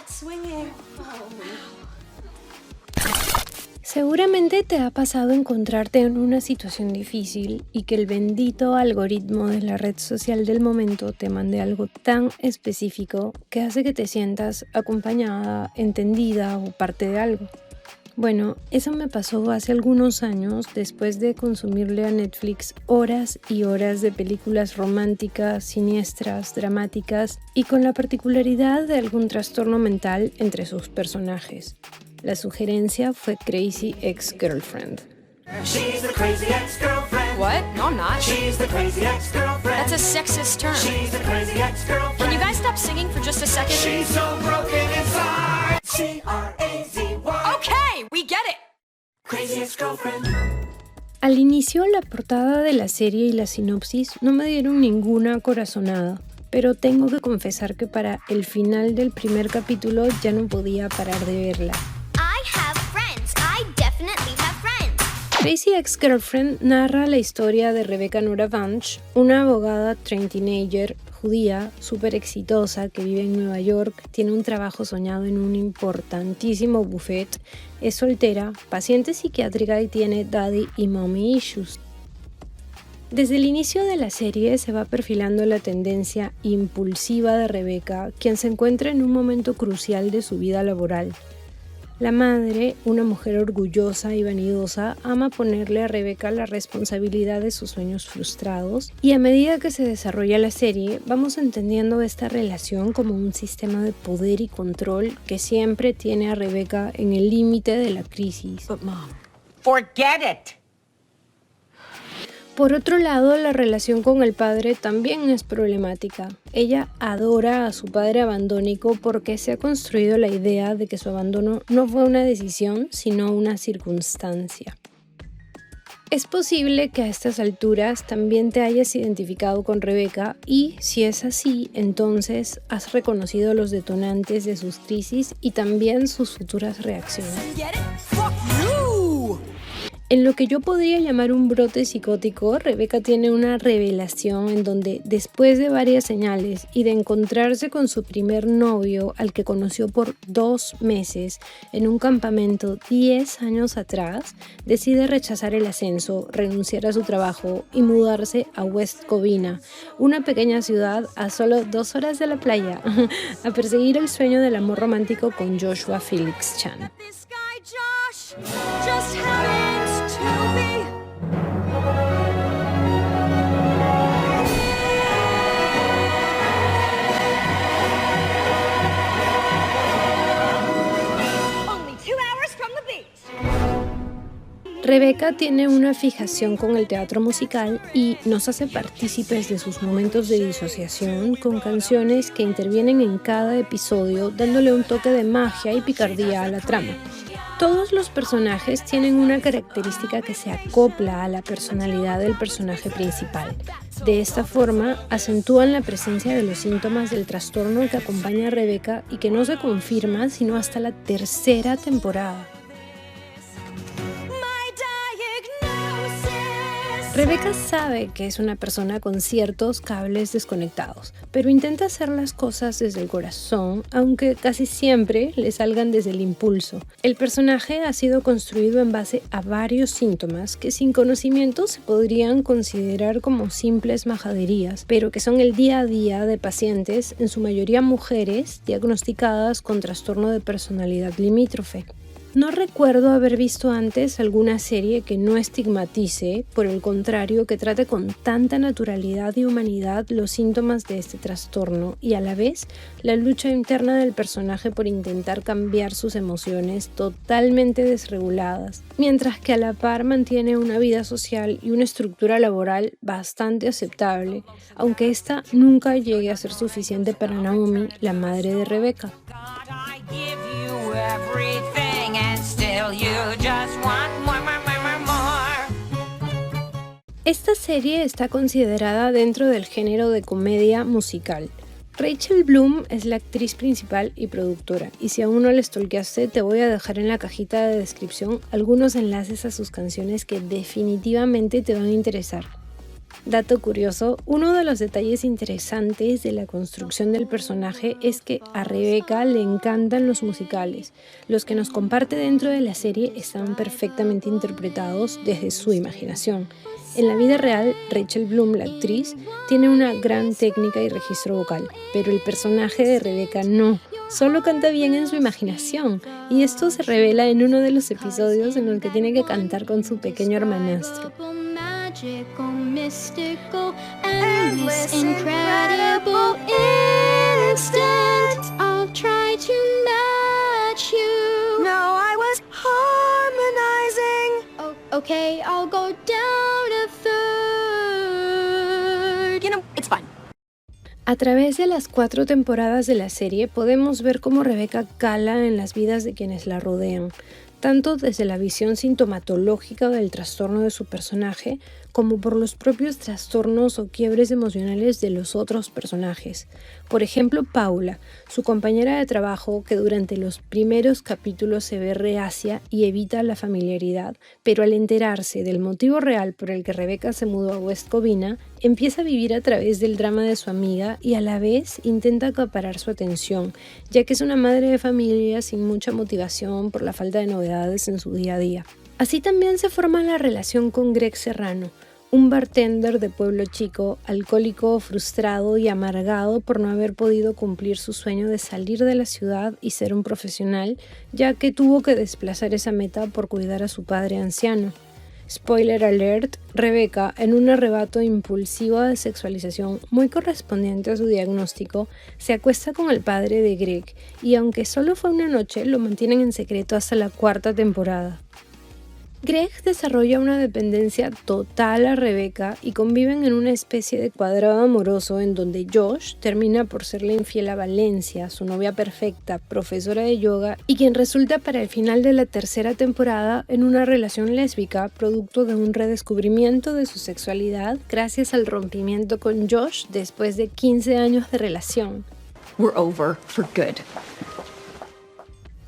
swinging. Seguramente te ha pasado encontrarte en una situación difícil y que el bendito algoritmo de la red social del momento te mande algo tan específico que hace que te sientas acompañada, entendida o parte de algo. Bueno, eso me pasó hace algunos años después de consumirle a Netflix horas y horas de películas románticas, siniestras, dramáticas y con la particularidad de algún trastorno mental entre sus personajes. La sugerencia fue Crazy Ex-Girlfriend. She's the crazy ex-girlfriend. What? No, I'm not. She's the crazy ex-girlfriend. That's a sexist term. She's the crazy ex-girlfriend. Can you guys stop singing for just a second? She's so broken inside. C-R-A-Z-Y. Okay, we get it. Crazy ex-girlfriend. Al inicio, la portada de la serie y la sinopsis no me dieron ninguna corazonada, pero tengo que confesar que para el final del primer capítulo ya no podía parar de verla. I have friends. I definitely have friends. Crazy Ex-Girlfriend narra la historia de Rebecca Nora Bunch, una abogada train teenager judía súper exitosa que vive en Nueva York, tiene un trabajo soñado en un importantísimo buffet, es soltera, paciente psiquiátrica y tiene daddy y mommy issues. Desde el inicio de la serie se va perfilando la tendencia impulsiva de Rebecca, quien se encuentra en un momento crucial de su vida laboral. La madre, una mujer orgullosa y vanidosa, ama ponerle a Rebecca la responsabilidad de sus sueños frustrados y a medida que se desarrolla la serie, vamos entendiendo esta relación como un sistema de poder y control que siempre tiene a Rebecca en el límite de la crisis. But Mom, Forget it. Por otro lado, la relación con el padre también es problemática. Ella adora a su padre abandónico porque se ha construido la idea de que su abandono no fue una decisión, sino una circunstancia. Es posible que a estas alturas también te hayas identificado con Rebecca y, si es así, entonces has reconocido los detonantes de sus crisis y también sus futuras reacciones. get it? Fuck you! En lo que yo podría llamar un brote psicótico, Rebecca tiene una revelación en donde, después de varias señales y de encontrarse con su primer novio, al que conoció por 2 meses en un campamento 10 años atrás, decide rechazar el ascenso, renunciar a su trabajo y mudarse a West Covina, una pequeña ciudad a solo 2 horas de la playa, a perseguir el sueño del amor romántico con Joshua Felix Chan. This guy Josh just happens to be. Only 2 hours from the beach. Rebecca tiene una fijación con el teatro musical y nos hace partícipes de sus momentos de disociación con canciones que intervienen en cada episodio dándole un toque de magia y picardía a la trama. Todos los personajes tienen una característica que se acopla a la personalidad del personaje principal. De esta forma, acentúan la presencia de los síntomas del trastorno que acompaña a Rebecca y que no se confirma sino hasta la 3ª temporada. Rebecca sabe que es una persona con ciertos cables desconectados, pero intenta hacer las cosas desde el corazón, aunque casi siempre le salgan desde el impulso. El personaje ha sido construido en base a varios síntomas que sin conocimiento se podrían considerar como simples majaderías, pero que son el día a día de pacientes, en su mayoría mujeres, diagnosticadas con trastorno de personalidad limítrofe. No recuerdo haber visto antes alguna serie que no estigmatice, por el contrario, que trate con tanta naturalidad y humanidad los síntomas de este trastorno y a la vez la lucha interna del personaje por intentar cambiar sus emociones totalmente desreguladas, mientras que a la par mantiene una vida social y una estructura laboral bastante aceptable, aunque esta nunca llegue a ser suficiente para Naomi, la madre de Rebecca. I give you everything and still you just want more. Esta serie está considerada dentro del género de comedia musical. Rachel Bloom es la actriz principal y productora, y si aún no la stalkeaste, te voy a dejar en la cajita de descripción algunos enlaces a sus canciones que definitivamente te van a interesar. Dato curioso, uno de los detalles interesantes de la construcción del personaje es que a Rebecca le encantan los musicales. Los que nos comparte dentro de la serie están perfectamente interpretados desde su imaginación. En la vida real, Rachel Bloom, la actriz, tiene una gran técnica y registro vocal, pero el personaje de Rebecca no. Solo canta bien en su imaginación, y esto se revela en uno de los episodios en los que tiene que cantar con su pequeño hermanastro. Magical, mystical, endless, incredible instant. I'll try to match you. No, I was harmonizing. Oh, okay, I'll go down a third. You know, it's fine. A través de las 4 temporadas de la serie podemos ver cómo Rebecca cala en las vidas de quienes la rodean, tanto desde la visión sintomatológica del trastorno de su personaje, como por los propios trastornos o quiebres emocionales de los otros personajes. Por ejemplo, Paula, su compañera de trabajo, que durante los primeros capítulos se ve reacia y evita la familiaridad, pero al enterarse del motivo real por el que Rebecca se mudó a West Covina, empieza a vivir a través del drama de su amiga y a la vez intenta acaparar su atención, ya que es una madre de familia sin mucha motivación por la falta de novedades en su día a día. Así también se forma la relación con Greg Serrano, un bartender de pueblo chico, alcohólico, frustrado y amargado por no haber podido cumplir su sueño de salir de la ciudad y ser un profesional, ya que tuvo que desplazar esa meta por cuidar a su padre anciano. Spoiler alert, Rebecca, en un arrebato impulsivo de sexualización muy correspondiente a su diagnóstico, se acuesta con el padre de Greg y aunque solo fue una noche, lo mantienen en secreto hasta la 4ª temporada. Greg desarrolla una dependencia total a Rebecca y conviven en una especie de cuadrado amoroso en donde Josh termina por serle infiel a Valencia, su novia perfecta, profesora de yoga y quien resulta para el final de la 3ª temporada en una relación lésbica producto de un redescubrimiento de su sexualidad gracias al rompimiento con Josh después de 15 años de relación. We're over for good.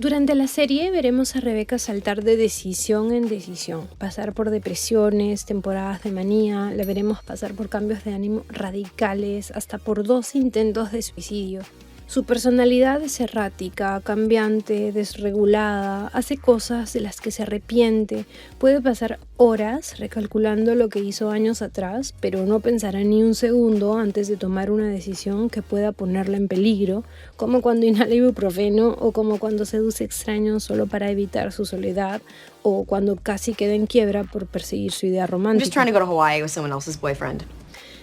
Durante la serie veremos a Rebecca saltar de decisión en decisión, pasar por depresiones, temporadas de manía, la veremos pasar por cambios de ánimo radicales, hasta por 2 intentos de suicidio. Su personalidad es errática, cambiante, desregulada, hace cosas de las que se arrepiente, puede pasar horas recalculando lo que hizo años atrás, pero no pensará ni un segundo antes de tomar una decisión que pueda ponerla en peligro, como cuando inhala ibuprofeno o como cuando seduce extraños solo para evitar su soledad o cuando casi queda en quiebra por perseguir su idea I'm just romántica. trying to go to Hawaii with someone else's boyfriend.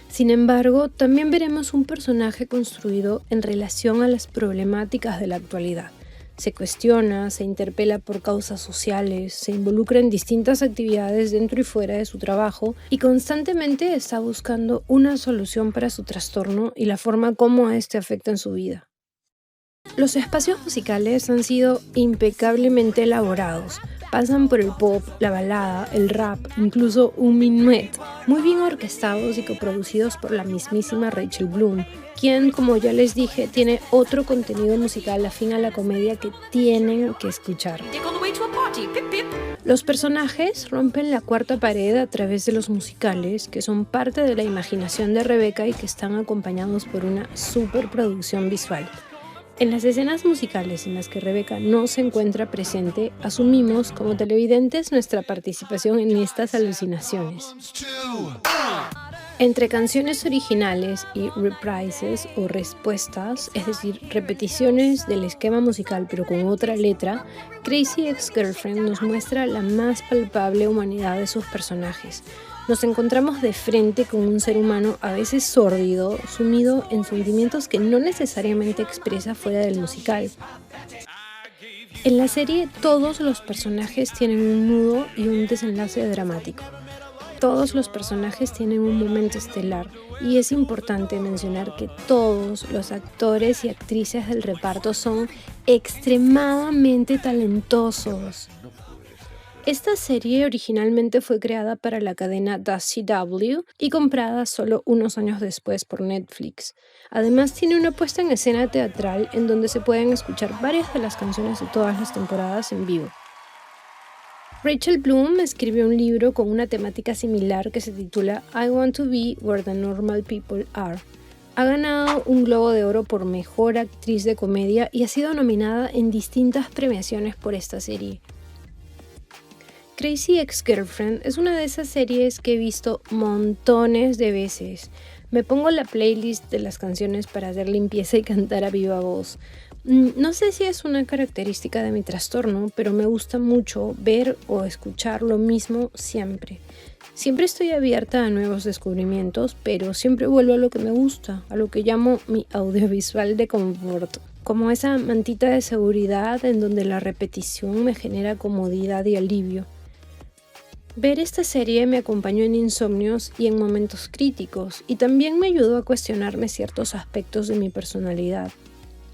Sin embargo, también veremos un personaje construido en relación a las problemáticas de la actualidad. Se cuestiona, se interpela por causas sociales, se involucra en distintas actividades dentro y fuera de su trabajo y constantemente está buscando una solución para su trastorno y la forma como este afecta en su vida. Los espacios musicales han sido impecablemente elaborados. Pasan por el pop, la balada, el rap, incluso un minuet, muy bien orquestados y coproducidos por la mismísima Rachel Bloom, quien, como ya les dije, tiene otro contenido musical afín a la comedia que tienen que escuchar. Los personajes rompen la 4ª pared a través de los musicales, que son parte de la imaginación de Rebecca y que están acompañados por una superproducción visual. En las escenas musicales en las que Rebecca no se encuentra presente, asumimos como televidentes nuestra participación en estas alucinaciones. Entre canciones originales y reprises o respuestas, es decir, repeticiones del esquema musical pero con otra letra, Crazy Ex-Girlfriend nos muestra la más palpable humanidad de sus personajes. Nos encontramos de frente con un ser humano a veces sórdido, sumido en sentimientos que no necesariamente expresa fuera del musical. En la serie todos los personajes tienen un nudo y un desenlace dramático. Todos los personajes tienen un momento estelar y es importante mencionar que todos los actores y actrices del reparto son extremadamente talentosos. Esta serie originalmente fue creada para la cadena The CW y comprada solo unos años después por Netflix. Además tiene una puesta en escena teatral en donde se pueden escuchar varias de las canciones de todas las temporadas en vivo. Rachel Bloom escribió un libro con una temática similar que se titula I Want to Be Where the Normal People Are. Ha ganado un Globo de Oro por Mejor Actriz de Comedia y ha sido nominada en distintas premiaciones por esta serie. Crazy Ex-Girlfriend es una de esas series que he visto montones de veces. Me pongo la playlist de las canciones para hacer limpieza y cantar a viva voz. No sé si es una característica de mi trastorno, pero me gusta mucho ver o escuchar lo mismo siempre. Siempre estoy abierta a nuevos descubrimientos, pero siempre vuelvo a lo que me gusta, a lo que llamo mi audiovisual de confort, como esa mantita de seguridad en donde la repetición me genera comodidad y alivio. Ver esta serie me acompañó en insomnios y en momentos críticos, y también me ayudó a cuestionarme ciertos aspectos de mi personalidad.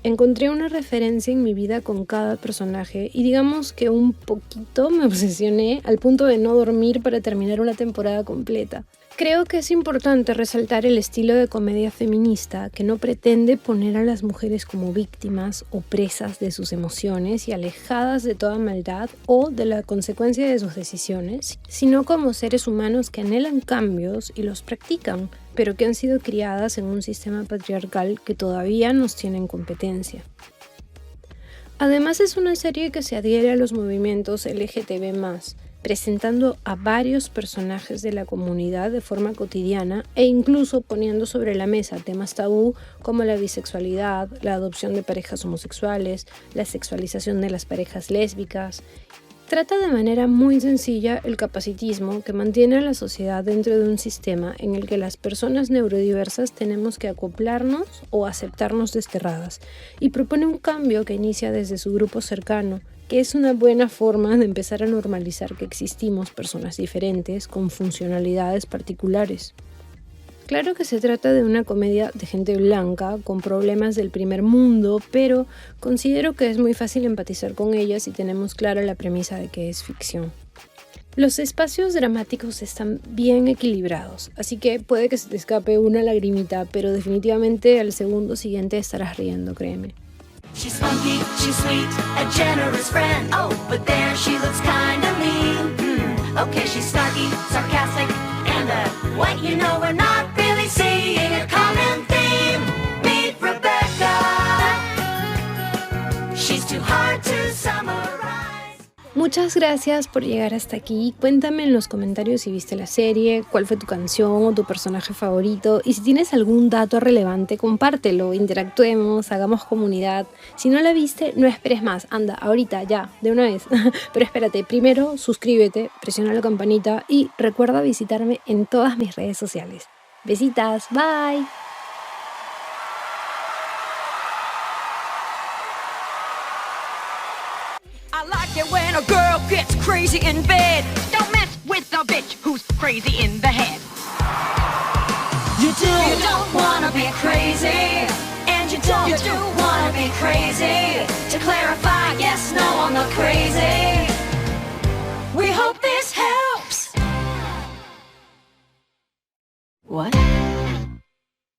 Encontré una referencia en mi vida con cada personaje y digamos que un poquito me obsesioné al punto de no dormir para terminar una temporada completa. Creo que es importante resaltar el estilo de comedia feminista que no pretende poner a las mujeres como víctimas o presas de sus emociones y alejadas de toda maldad o de la consecuencia de sus decisiones, sino como seres humanos que anhelan cambios y los practican, pero que han sido criadas en un sistema patriarcal que todavía nos tiene en competencia. Además es una serie que se adhiere a los movimientos LGTB+, presentando a varios personajes de la comunidad de forma cotidiana e incluso poniendo sobre la mesa temas tabú como la bisexualidad, la adopción de parejas homosexuales, la sexualización de las parejas lésbicas. Trata de manera muy sencilla el capacitismo que mantiene a la sociedad dentro de un sistema en el que las personas neurodiversas tenemos que acoplarnos o aceptarnos desterradas, y propone un cambio que inicia desde su grupo cercano, que es una buena forma de empezar a normalizar que existimos personas diferentes con funcionalidades particulares. Claro que se trata de una comedia de gente blanca, con problemas del primer mundo, pero considero que es muy fácil empatizar con ella si tenemos clara la premisa de que es ficción. Los espacios dramáticos están bien equilibrados, así que puede que se te escape una lagrimita, pero definitivamente al segundo siguiente estarás riendo, créeme. She's funky, she's sweet, a generous friend. Oh, but there she looks kinda mean. Okay, she's snarky, sarcastic, and what you know we're not really seeing a common theme. Meet Rebecca. She's too hard to summarize. Muchas gracias por llegar hasta aquí. Cuéntame en los comentarios si viste la serie, cuál fue tu canción o tu personaje favorito, y si tienes algún dato relevante, compártelo, interactuemos, hagamos comunidad. Si no la viste, no esperes más, anda, ahorita, ya, de una vez. Pero espérate, primero suscríbete, presiona la campanita y recuerda visitarme en todas mis redes sociales. Besitas, bye. I like it when a girl gets crazy in bed. Don't mess with a bitch who's crazy in the head. You don't wanna be crazy, and you don't wanna be crazy. To clarify, yes, no, I'm not crazy.